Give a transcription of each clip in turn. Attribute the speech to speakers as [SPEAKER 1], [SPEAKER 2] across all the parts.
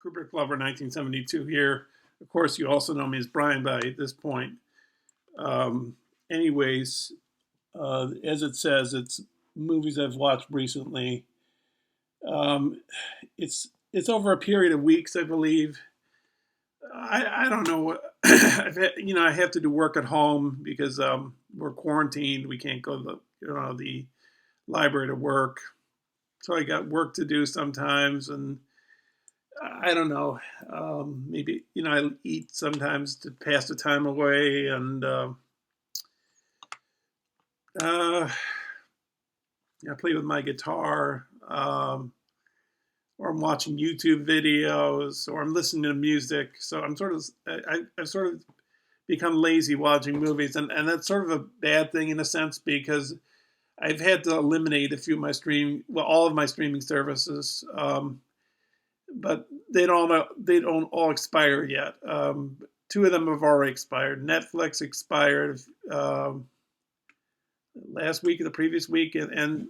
[SPEAKER 1] Kubrick Lover 1972 here. Of course, you also know me as Brian by this point. Um, anyways, as it says, it's movies I've watched recently. Um, it's over a period of weeks, I believe. I don't know what I have to do work at home because we're quarantined. We can't go to the library to work, so I got work to do sometimes, and I don't know. Maybe I eat sometimes to pass the time away, and uh, I play with my guitar, or I'm watching YouTube videos, or I'm listening to music. So I've sort of become lazy watching movies, and that's sort of a bad thing in a sense because I've had to eliminate a few of my all of my streaming services. But they don't all expire yet. Two of them have already expired. Netflix expired last week or the previous week, and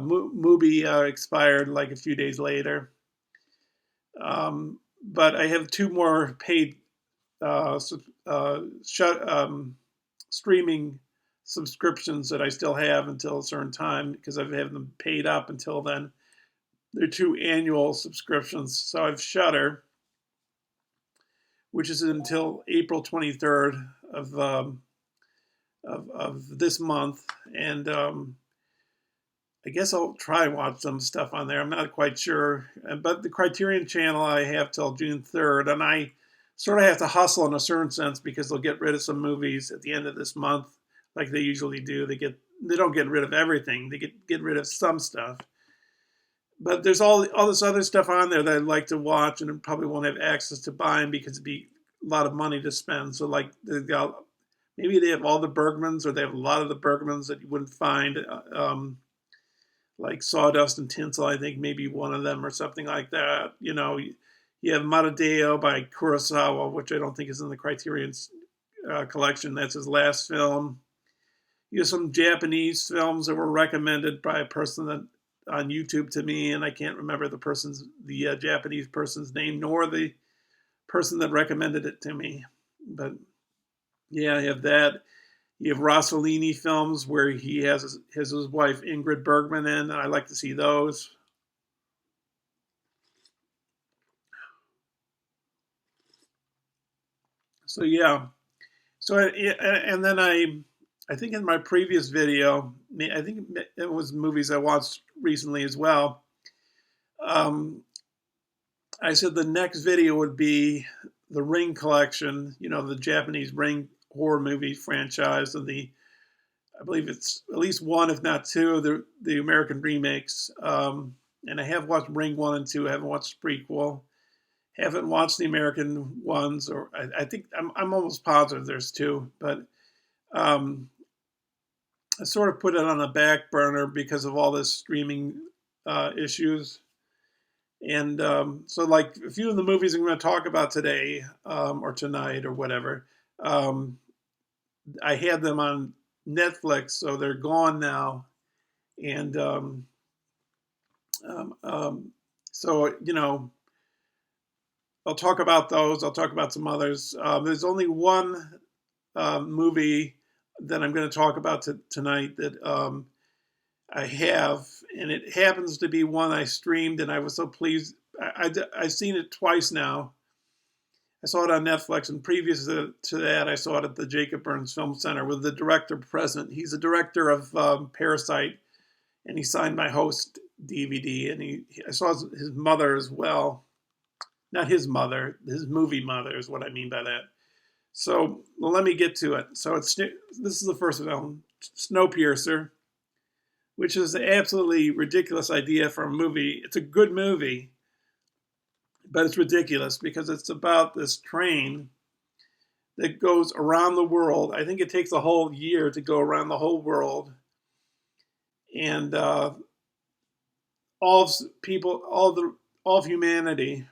[SPEAKER 1] movie expired like a few days later. But I have two more paid shut streaming subscriptions that I still have until a certain time because I've had them paid up until then. They're two annual subscriptions. So I've Shudder, which is until April 23rd of this month, and I guess I'll try and watch some stuff on there. I'm not quite sure, but the Criterion Channel I have till June 3rd, and I sort of have to hustle in a certain sense because they'll get rid of some movies at the end of this month, like they usually do. They don't get rid of everything. They get rid of some stuff. But there's all this other stuff on there that I'd like to watch and probably won't have access to buying because it'd be a lot of money to spend. So like maybe they have all the Bergmans, or they have a lot of the Bergmans that you wouldn't find, like Sawdust and Tinsel. I think maybe one of them or something like that. You have Matadeo by Kurosawa, which I don't think is in the Criterion collection. That's his last film. You have some Japanese films that were recommended by a person that on YouTube to me, and I can't remember the Japanese person's name, nor the person that recommended it to me. But yeah, I have that. You have Rossellini films where he has his wife Ingrid Bergman in, and I like to see those. So yeah, and then I think in my previous video, I think it was movies I watched recently as well. I said the next video would be the Ring collection, the Japanese Ring horror movie franchise, and I believe it's at least one, if not two, of the American remakes. And I have watched Ring 1 and 2. I haven't watched prequel. Haven't watched the American ones, or I think I'm almost positive there's two, but I sort of put it on the back burner because of all this streaming issues. And so, like a few of the movies I'm going to talk about today or tonight or whatever, I had them on Netflix, so they're gone now. And so, I'll talk about those. I'll talk about some others. There's only one movie that I'm going to talk about tonight that I have, and it happens to be one I streamed, and I was so pleased. I've seen it twice now. I saw it on Netflix, and previous to that, I saw it at the Jacob Burns Film Center with the director present. He's the director of Parasite, and he signed my host DVD, and I saw his mother as well. Not his mother, his movie mother is what I mean by that. So well, let me get to it. So this is the first film, Snowpiercer, which is an absolutely ridiculous idea for a movie. It's a good movie, but it's ridiculous because it's about this train that goes around the world. I think it takes a whole year to go around the whole world. And all of humanity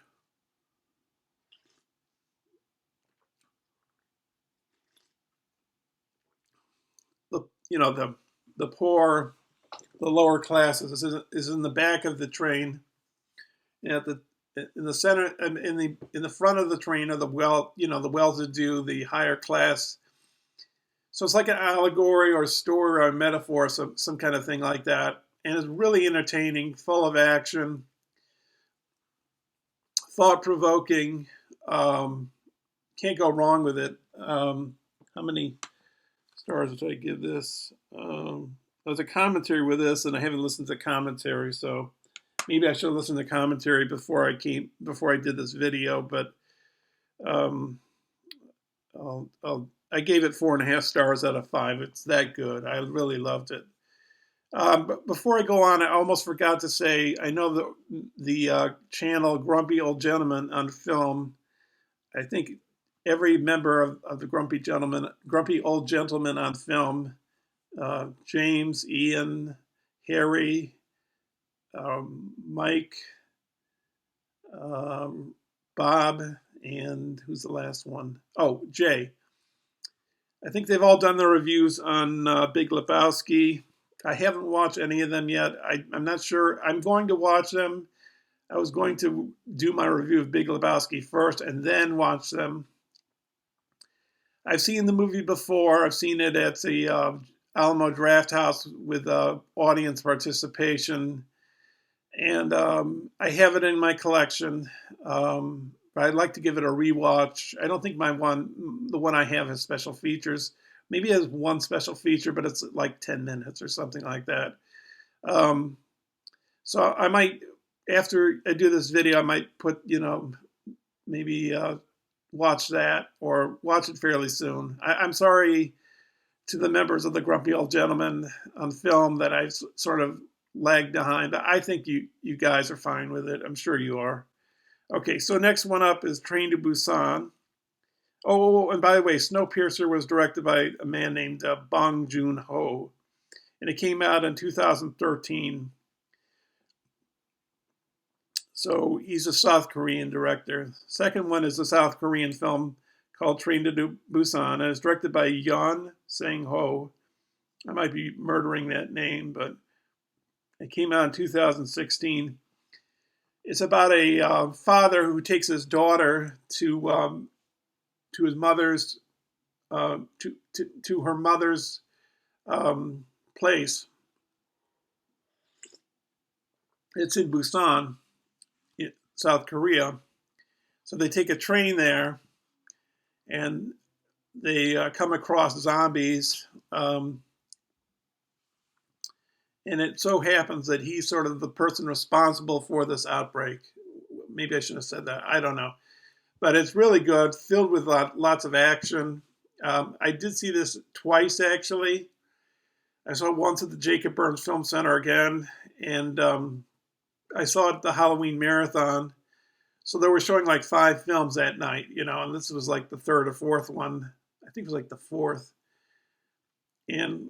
[SPEAKER 1] the poor, the lower classes is in the back of the train, and in the center, in the front of the train are the well-to-do, the higher class. So it's like an allegory or a story or a metaphor, some kind of thing like that. And it's really entertaining, full of action, thought-provoking. Can't go wrong with it. How many stars did I give this? There's a commentary with this, and I haven't listened to commentary, so maybe I should listen to commentary before I did this video. But I gave it 4.5 stars out of 5. It's that good. I really loved it. But before I go on, I almost forgot to say, I know the channel Grumpy Old Gentleman on Film. I think every member of the Grumpy Old Gentleman on Film, James, Ian, Harry, Mike, Bob, and who's the last one? Oh, Jay. I think they've all done their reviews on Big Lebowski. I haven't watched any of them yet. I'm not sure. I'm going to watch them. I was going to do my review of Big Lebowski first and then watch them. I've seen the movie before. I've seen it at the Alamo Drafthouse with audience participation. And I have it in my collection. But I'd like to give it a rewatch. I don't think the one I have has special features. Maybe it has one special feature, but it's like 10 minutes or something like that. So I might, after I do this video, I might put, maybe watch that or watch it fairly soon. I'm sorry to the members of the Grumpy Old Gentleman on Film that I've sort of lagged behind. But I think you guys are fine with it. I'm sure you are. Okay, so next one up is Train to Busan. Oh, and by the way, Snowpiercer was directed by a man named Bong-Joon-ho, and it came out in 2013. So he's a South Korean director. Second one is a South Korean film called Train to Busan, and it's directed by Yeon Sang-ho. I might be murdering that name, but it came out in 2016. It's about a father who takes his daughter to his mother's to her mother's place. It's in Busan, South Korea. So they take a train there, and they come across zombies. And it so happens that he's sort of the person responsible for this outbreak. Maybe I shouldn't have said that. I don't know. But it's really good, filled with lots of action. I did see this twice, actually. I saw it once at the Jacob Burns Film Center again, and I saw it at the Halloween Marathon. So they were showing like 5 films that night, and this was like the 3rd or 4th one. I think it was like the 4th. And,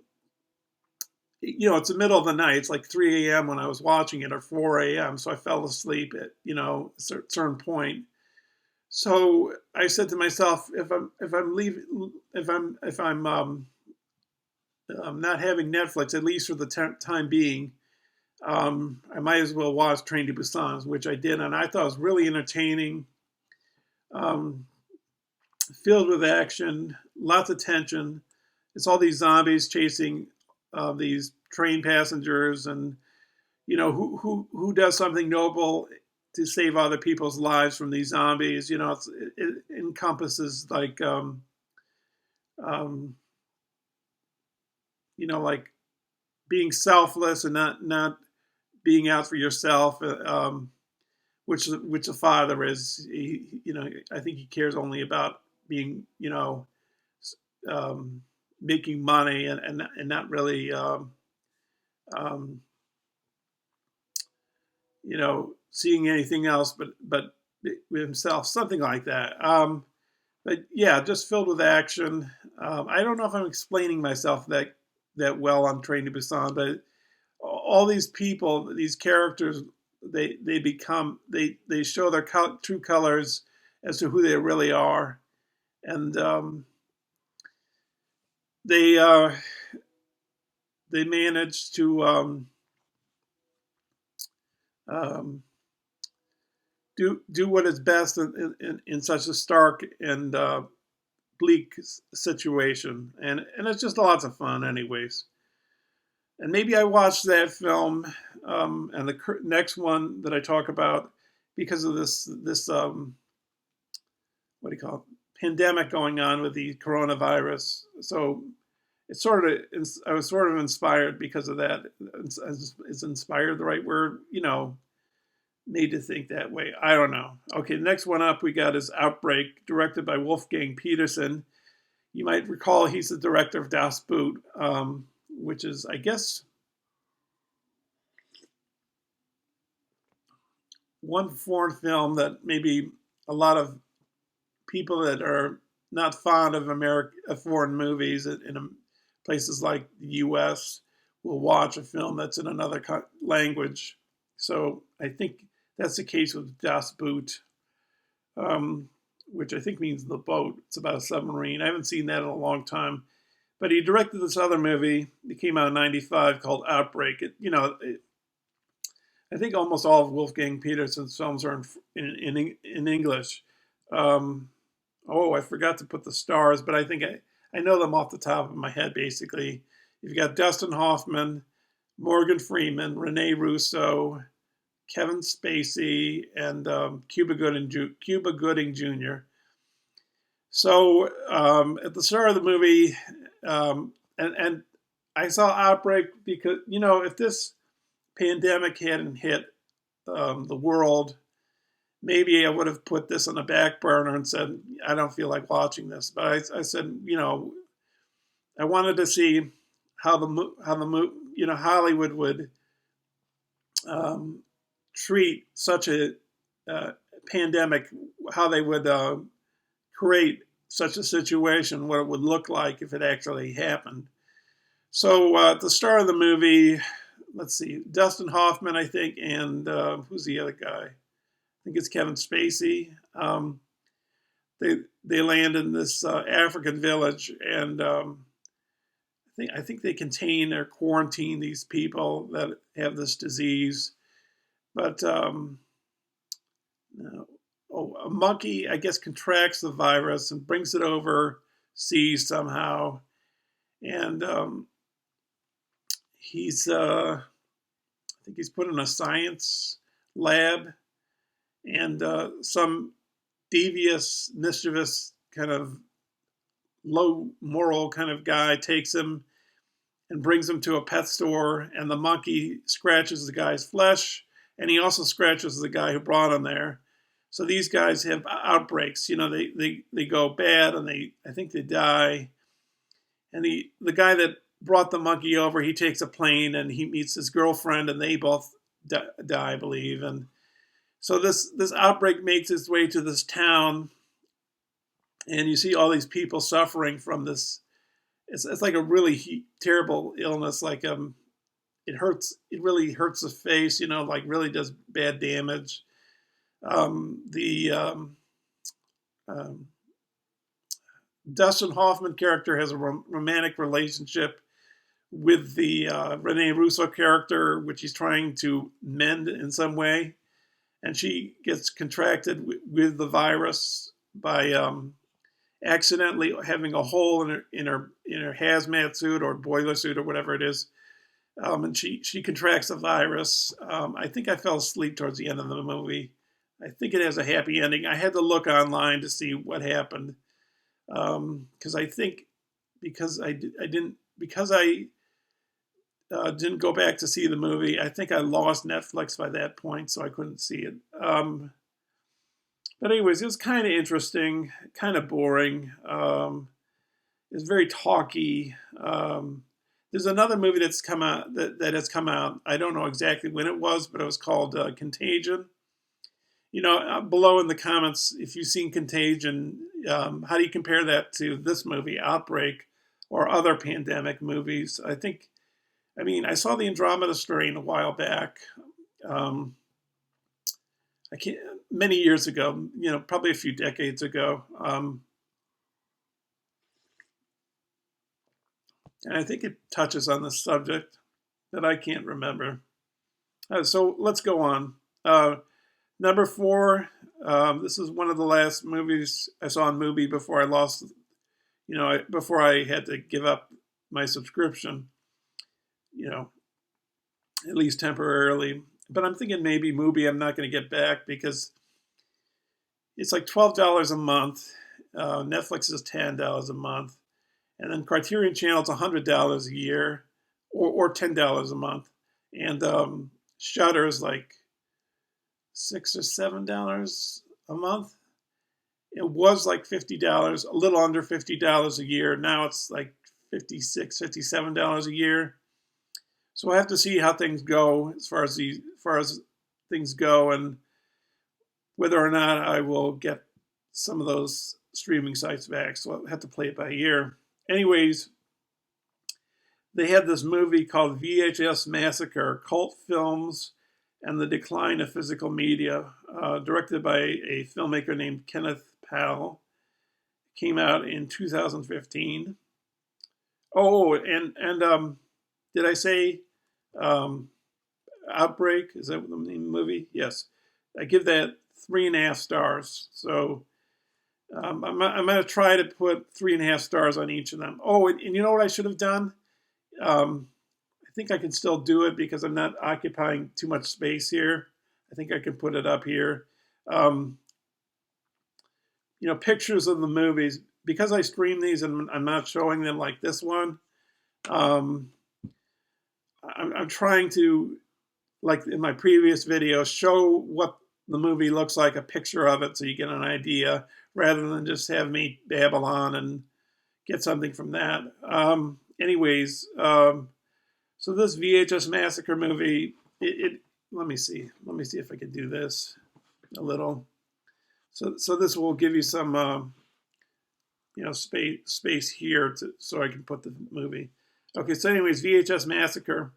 [SPEAKER 1] it's the middle of the night. It's like 3 a.m. when I was watching it, or 4 a.m. So I fell asleep at, a certain point. So I said to myself, if I'm not having Netflix, at least for the time being, I might as well watch Train to Busan, which I did, and I thought it was really entertaining, filled with action, lots of tension. It's all these zombies chasing these train passengers, and who does something noble to save other people's lives from these zombies. It encompasses like um, like being selfless and not being out for yourself. Which the father is. I think he cares only about being, um, making money and not really, um, seeing anything else but himself, something like that. But yeah, just filled with action. I don't know if I'm explaining myself that well on Train to Busan, but all these people, these characters, they show their true colors as to who they really are, and they they manage to um, do what is best in such a stark and bleak situation, and it's just lots of fun, anyways. And maybe I watched that film and the next one that I talk about because of this what do you call it, pandemic going on with the coronavirus. So it's I was sort of inspired because of that. Is inspired the right word? Made to think that way. I don't know. Okay, the next one up we got is Outbreak, directed by Wolfgang Petersen. You might recall he's the director of Das Boot, which is, I guess, one foreign film that maybe a lot of people that are not fond of foreign movies in places like the U.S. will watch a film that's in another language. So I think that's the case with Das Boot, which I think means the boat. It's about a submarine. I haven't seen that in a long time. But he directed this other movie that came out in '95 called Outbreak. I think almost all of Wolfgang Petersen's films are in English. I forgot to put the stars, but I think I know them off the top of my head, basically. You've got Dustin Hoffman, Morgan Freeman, Rene Russo, Kevin Spacey, and Cuba Gooding Jr. So at the start of the movie, and I saw Outbreak because, if this pandemic hadn't hit the world, maybe I would have put this on the back burner and said, I don't feel like watching this. But I said, I wanted to see how Hollywood would treat such a pandemic, how they would create such a situation, what it would look like if it actually happened. So at the start of the movie, let's see, Dustin Hoffman, I think, and who's the other guy? I think it's Kevin Spacey. They land in this African village, and I think they contain or quarantine these people that have this disease. But a monkey, I guess, contracts the virus and brings it overseas somehow, and I think he's put in a science lab, and some devious, mischievous, kind of low moral kind of guy takes him and brings him to a pet store, and the monkey scratches the guy's flesh, and he also scratches the guy who brought him there. So these guys have outbreaks. They go bad, and I think they die. And the guy that brought the monkey over, he takes a plane and he meets his girlfriend, and they both die, I believe. And so this outbreak makes its way to this town, and you see all these people suffering from this. It's like a really terrible illness. Like it hurts. It really hurts the face. Like really does bad damage. The Dustin Hoffman character has a romantic relationship with the Rene Russo character, which he's trying to mend in some way, and she gets contracted with the virus by accidentally having a hole in her hazmat suit or boiler suit or whatever it is, and she contracts the virus. I think I fell asleep towards the end of the movie, I think it has a happy ending. I had to look online to see what happened, because I think because I didn't go back to see the movie. I think I lost Netflix by that point, so I couldn't see it. But anyways, it was kind of interesting, kind of boring. It's very talky. There's another movie that's come out that has come out. I don't know exactly when it was, but it was called Contagion. Below in the comments, if you've seen Contagion, how do you compare that to this movie, Outbreak, or other pandemic movies? I saw the Andromeda Strain a while back. Many years ago, probably a few decades ago. And I think it touches on the subject that I can't remember. So let's go on. Number 4, this is one of the last movies I saw on Mubi before I lost, before I had to give up my subscription, at least temporarily. But I'm thinking maybe Mubi I'm not going to get back because it's like $12 a month. Netflix is $10 a month. And then Criterion Channel is $100 a year or $10 a month. And Shudder is like $6 or $7 a month. It was like $50, a little under $50 a year. Now it's like $56, $57 a year. So I have to see how things go as far as things go, and whether or not I will get some of those streaming sites back. So I'll have to play it by ear. Anyways, they had this movie called VHS Massacre: Cult Films and the Decline of Physical Media, directed by a filmmaker named Kenneth Powell. Came out in 2015. Oh, and did I say Outbreak? Is that the name of the movie? Yes. I give that 3.5 stars. So I'm going to try to put 3.5 stars on each of them. Oh, and you know what I should have done? I think I can still do it because I'm not occupying too much space here. I think I can put it up here. Pictures of the movies. Because I stream these and I'm not showing them like this one, I'm trying to, like in my previous video, show what the movie looks like, a picture of it, so you get an idea, rather than just have me babble on and get something from that. So this VHS Massacre movie, let me see if I can do this a little. So this will give you some, space here so I can put the movie. Okay, so anyways, VHS Massacre.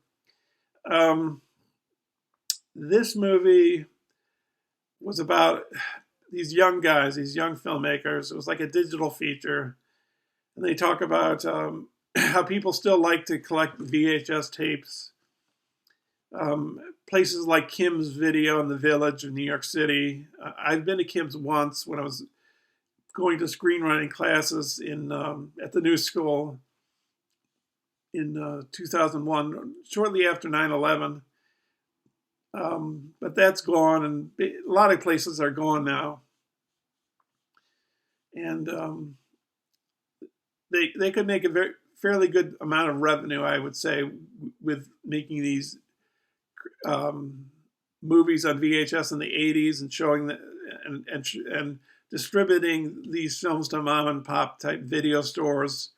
[SPEAKER 1] This movie was about these young guys, these young filmmakers. It was like a digital feature. And they talk about how people still like to collect VHS tapes. Places like Kim's Video in the Village of New York City. I've been to Kim's once when I was going to screenwriting classes at the New School in 2001, shortly after 9/11. But that's gone, and a lot of places are gone now. And they could make a fairly good amount of revenue, I would say, with making these movies on VHS in the 80s and showing and distributing these films to mom and pop type video stores.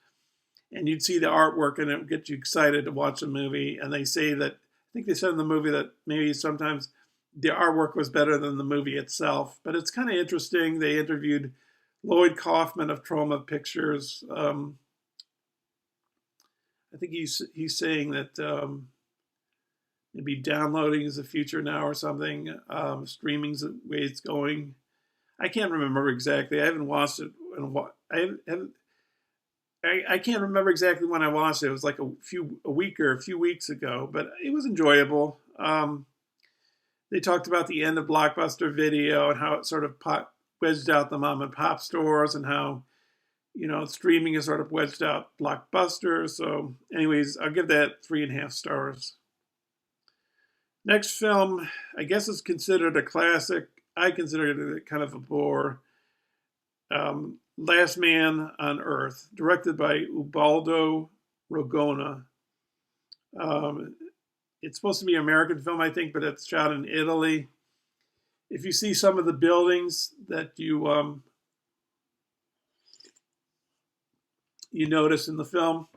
[SPEAKER 1] And you'd see the artwork and it would get you excited to watch a movie. And they say that, I think they said in the movie that maybe sometimes the artwork was better than the movie itself. But it's kind of interesting. They interviewed Lloyd Kaufman of Trauma Pictures. I think he's saying that maybe downloading is the future now or something. Streaming's the way it's going. I can't remember exactly. I haven't watched it. I can't remember exactly when I watched it. It was like a week or a few weeks ago, but it was enjoyable. They talked about the end of Blockbuster Video and how it sort of wedged out the mom and pop stores, and how, streaming has sort of wedged out Blockbuster. So anyways, I'll give that 3.5 stars. Next film, I guess it's considered a classic. I consider it kind of a bore. Last Man on Earth, directed by Ubaldo Rogona. Um, it's supposed to be an American film, I think, but it's shot in Italy. If you see some of the buildings that you notice in the film,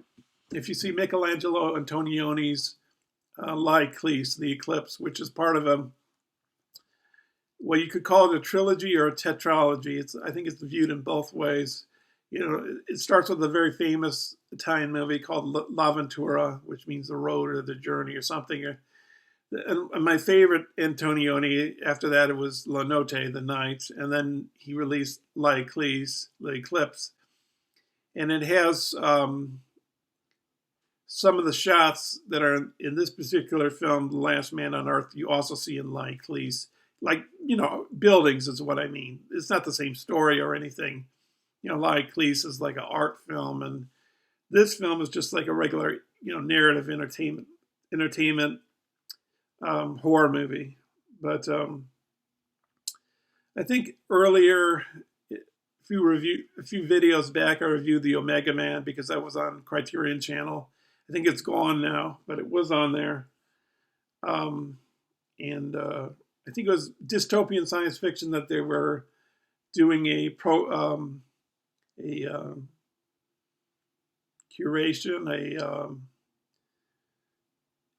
[SPEAKER 1] if you see Michelangelo Antonioni's L'Eclisse, The Eclipse, which is part of a well, you could call it a trilogy or a tetralogy. I think it's viewed in both ways. You know, it starts with a very famous Italian movie called L'Avventura, which means the road or the journey or something. And my favorite Antonioni after that, it was La Notte, the night, and then he released L'Eclisse, the eclipse, and it has some of the shots that are in this particular film, The Last Man on Earth, you also see in L'Eclisse. Like, you know, buildings is what I mean. It's not the same story or anything. You know, L'Eclisse is like an art film, and this film is just like a regular, you know, narrative entertainment horror movie. But I think earlier, a few videos back, I reviewed the Omega Man because that was on Criterion Channel. I think it's gone now, but it was on there. And I think it was dystopian science fiction that they were doing a curation,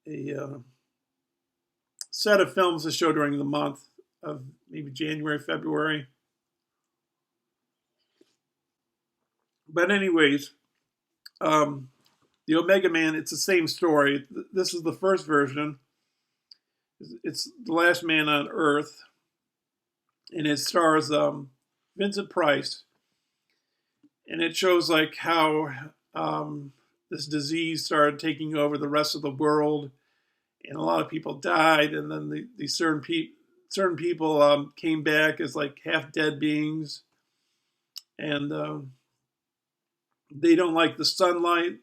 [SPEAKER 1] a set of films to show during the month of maybe January, February. But anyways, the Omega Man, it's the same story. This is the first version. It's The Last Man on Earth, and it stars Vincent Price, and it shows like how this disease started taking over the rest of the world, and a lot of people died, and then these certain people came back as like half dead beings, and they don't like the sunlight,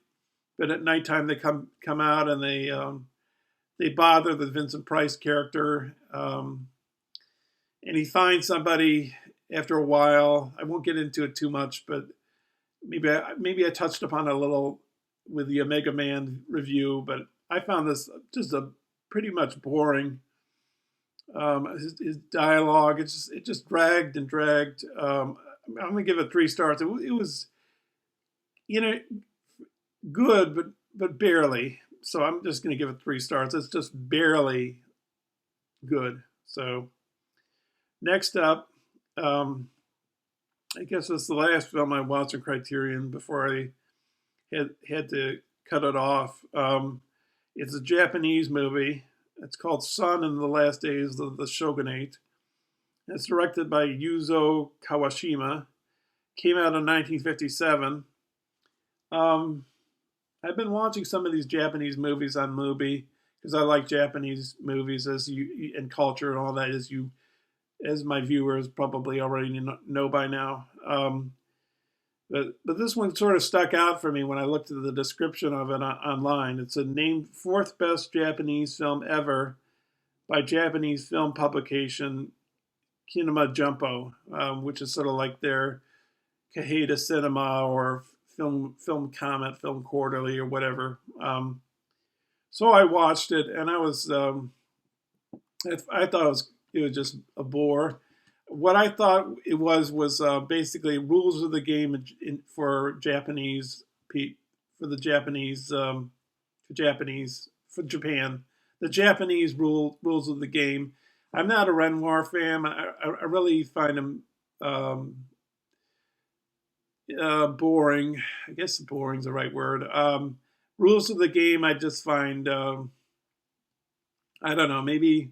[SPEAKER 1] but at nighttime they come out and they bother the Vincent Price character, and he finds somebody after a while. I won't get into it too much, but maybe I touched upon it a little with the Omega Man review, but I found this just a pretty much boring. His dialogue, it just dragged and dragged. I'm gonna give it 3 stars. It was, you know, good, but barely. So I'm just gonna give it 3 stars. It's just barely good. So next up, I guess it's the last film I watched on Criterion before I had to cut it off. It's a Japanese movie. It's called Sun in the Last Days of the Shogunate. It's directed by Yuzo Kawashima. Came out in 1957. I've been watching some of these Japanese movies on Mubi because I like Japanese movies and culture and all that, as my viewers probably already know by now. But this one sort of stuck out for me when I looked at the description of it online. It's named 4th best Japanese film ever by Japanese film publication Kinema Jumpo, which is sort of like their Kaheta Cinema or Film Comment, Film Quarterly, or whatever. So I watched it, and I thought it was just a bore. What I thought it was basically rules of the game for Japanese for Japan. The Japanese rules of the game. I'm not a Renoir fan. I really find him boring. I guess boring is the right word. Rules of the game, I just find I don't know. Maybe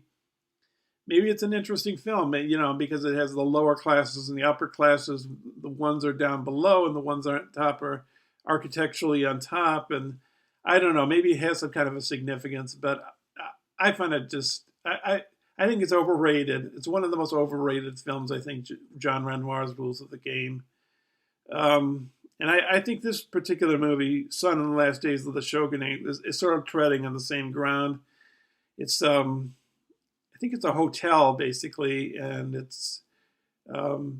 [SPEAKER 1] it's an interesting film, you know, because it has the lower classes and the upper classes. The ones are down below, and the ones on top are architecturally on top. And I don't know. Maybe it has some kind of a significance, but I find it just I think it's overrated. It's one of the most overrated films. I think John Renoir's Rules of the Game. And I think this particular movie, Sun in the Last Days of the Shogunate, is sort of treading on the same ground. It's I think it's a hotel basically, and it's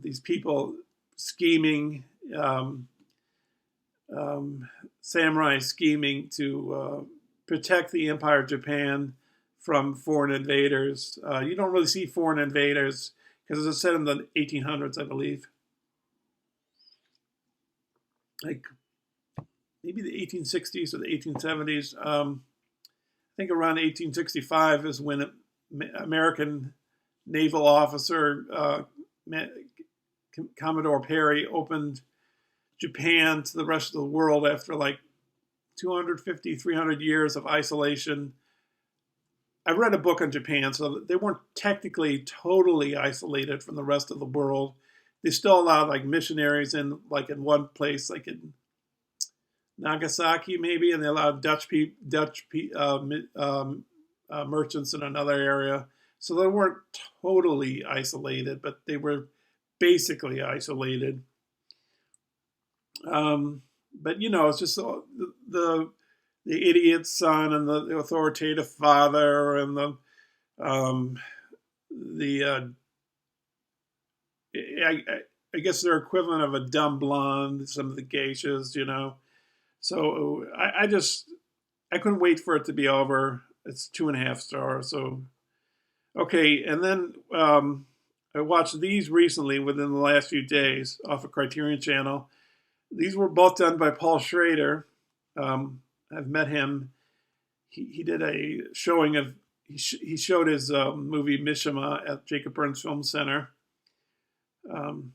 [SPEAKER 1] these people scheming, um, samurai scheming to protect the Empire of Japan from foreign invaders. You don't really see foreign invaders because it's set in the 1800s, I believe. Like maybe the 1860s or the 1870s. I think around 1865 is when American naval officer Commodore Perry opened Japan to the rest of the world after like 250, 300 years of isolation. I read a book on Japan, so they weren't technically totally isolated from the rest of the world. They still allowed like missionaries in, like in one place, like in Nagasaki maybe, and they allowed merchants in another area. So they weren't totally isolated, but they were basically isolated. But you know, it's just the idiot son and the authoritative father and the I guess they're equivalent of a dumb blonde. Some of the geishas, you know. So I couldn't wait for it to be over. It's 2.5 stars. So okay, and then I watched these recently within the last few days off of Criterion Channel. These were both done by Paul Schrader. I've met him. He did a showing of, he showed his movie Mishima at Jacob Burns Film Center. And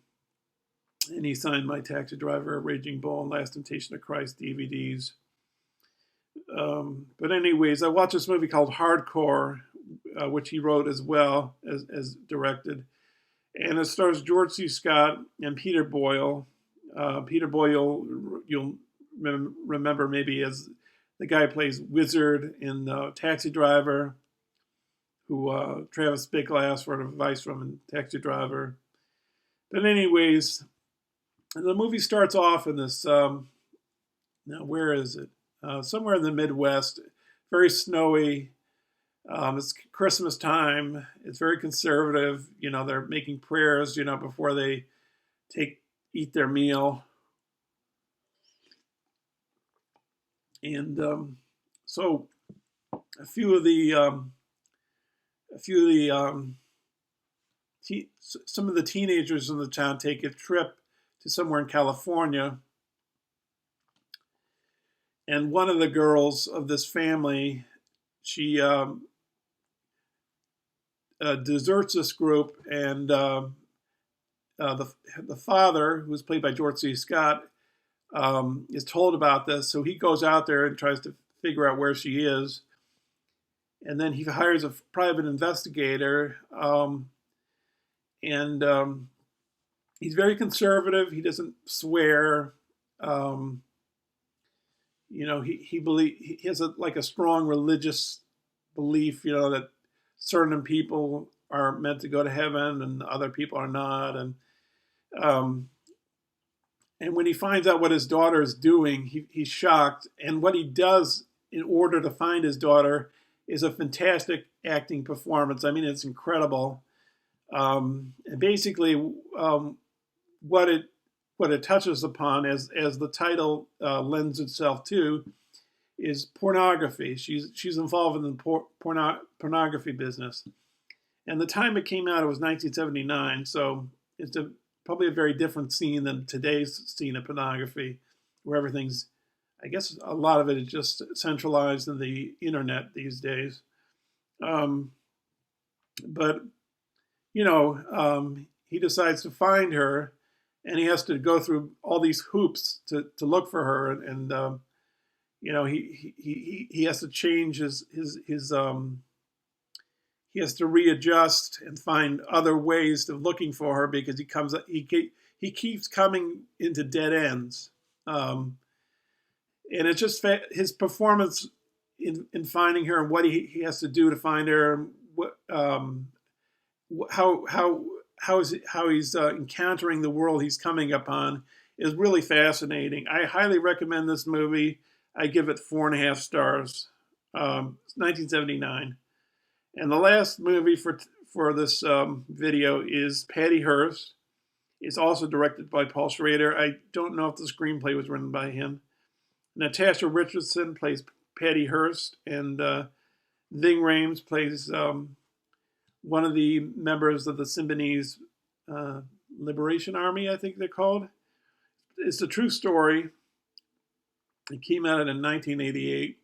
[SPEAKER 1] he signed my Taxi Driver, Raging Bull, and Last Temptation of Christ DVDs. But anyways, I watched this movie called Hardcore, which he wrote as well as directed. And it stars George C. Scott and Peter Boyle. Peter Boyle, you'll remember maybe as the guy who plays Wizard in Taxi Driver, who Travis Bickle wrote advice from in Taxi Driver. But anyways, the movie starts off in this, now where is it? Somewhere in the Midwest, very snowy. It's Christmas time. It's very conservative. You know, they're making prayers, you know, before they eat their meal. And so a few of the some of the teenagers in the town take a trip to somewhere in California. And one of the girls of this family, she deserts this group, and the father, who was played by George C. Scott, is told about this. So he goes out there and tries to figure out where she is. And then he hires a private investigator, and he's very conservative. He doesn't swear. You know, he has a strong religious belief, you know, that certain people are meant to go to heaven and other people are not. And when he finds out what his daughter is doing, he's shocked. And what he does in order to find his daughter is a fantastic acting performance. I mean, it's incredible. And basically, what it touches upon, as the title lends itself to, is pornography. She's involved in the pornography business. And the time it came out, it was 1979, so it's probably a very different scene than today's scene of pornography, where everything's, I guess a lot of it is just centralized in the internet these days. But, you know, he decides to find her, and he has to go through all these hoops to look for her. And you know, he has to change his he has to readjust and find other ways of looking for her, because he keeps coming into dead ends. And it's just his performance in finding her, and what he has to do to find her, what how he's encountering the world he's coming upon is really fascinating. I highly recommend this movie. I give it 4.5 stars. 1979. And the last movie for this video is Patty Hearst. It's also directed by Paul Schrader. I don't know if the screenplay was written by him. Natasha Richardson plays Patty Hearst, and Ving Rhames plays one of the members of the Symbionese Liberation Army, I think they're called. It's a true story. It came out in 1988.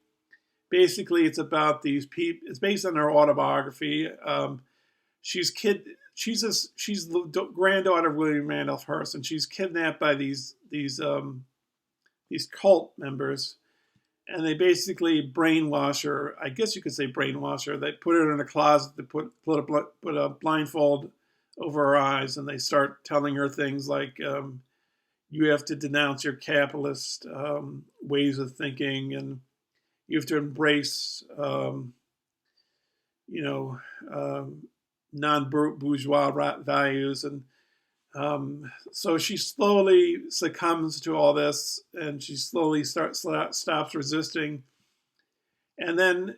[SPEAKER 1] Basically, it's about these people. It's based on her autobiography. She's the granddaughter of William Randolph Hearst, and she's kidnapped by these cult members, and they basically brainwash her. I guess you could say brainwash her. They put her in a closet. They put a blindfold over her eyes, and they start telling her things like, you have to denounce your capitalist ways of thinking, and you have to embrace, non-bourgeois values. And so she slowly succumbs to all this, and she slowly stops resisting. And then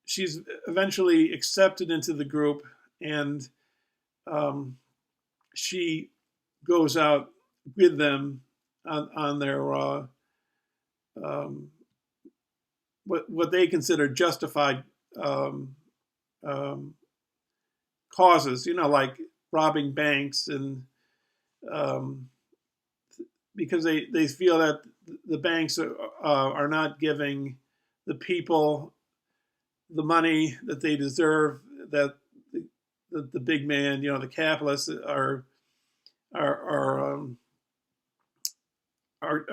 [SPEAKER 1] she's eventually accepted into the group, and she goes out with them on their what they consider justified causes, like robbing banks, and because they feel that the banks are not giving the people the money that they deserve, that the big man, the capitalists are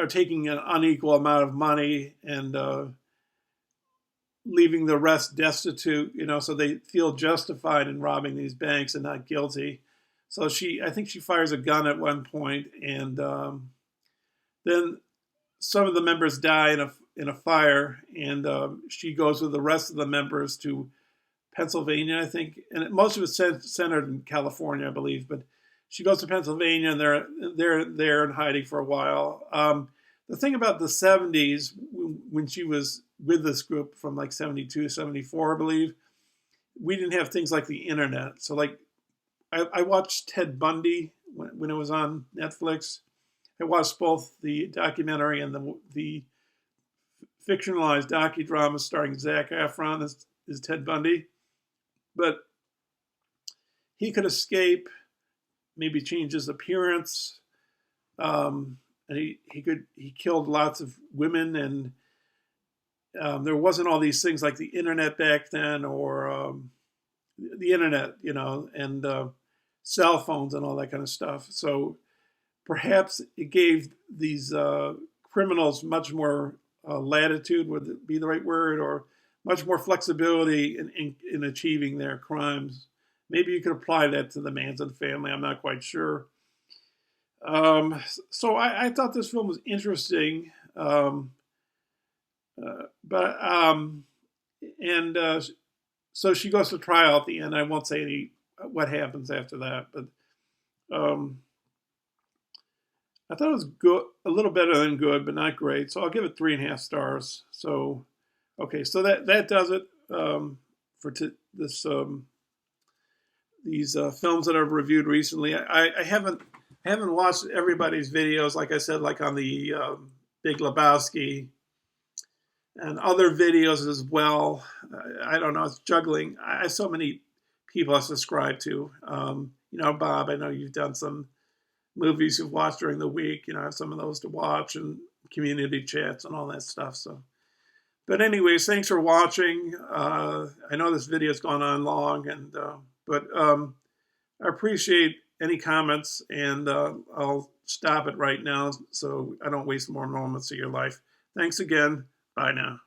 [SPEAKER 1] taking an unequal amount of money and leaving the rest destitute, so they feel justified in robbing these banks and not guilty. So I think she fires a gun at one point, and then some of the members die in a fire, and she goes with the rest of the members to Pennsylvania, I think, and most of it's centered in California, I believe, but she goes to Pennsylvania, and they're there in hiding for a while. The thing about the 70s, when she was with this group from like 72, 74, I believe, we didn't have things like the internet. So like I watched Ted Bundy when it was on Netflix. I watched both the documentary and the fictionalized docudrama starring Zac Efron as Ted Bundy. But he could escape, maybe change his appearance, and he killed lots of women, and there wasn't all these things like the internet back then, or the internet, and cell phones and all that kind of stuff. So perhaps it gave these criminals much more latitude, would it be the right word, or much more flexibility in achieving their crimes. Maybe you could apply that to the Manson family. I'm not quite sure. So I thought this film was interesting, so she goes to trial at the end. I won't say what happens after that, but I thought it was good, a little better than good, but not great. So I'll give it 3.5 stars. So, okay, so that does it for this these films that I've reviewed recently. I haven't watched everybody's videos, like I said, like on the Big Lebowski and other videos as well. I don't know, it's juggling. I have so many people I subscribe to. Bob, I know you've done some movies you've watched during the week. I have some of those to watch, and community chats and all that stuff. So, but anyways, thanks for watching. I know this video's gone on long, and but I appreciate any comments, and I'll stop it right now so I don't waste more moments of your life. Thanks again. Bye now.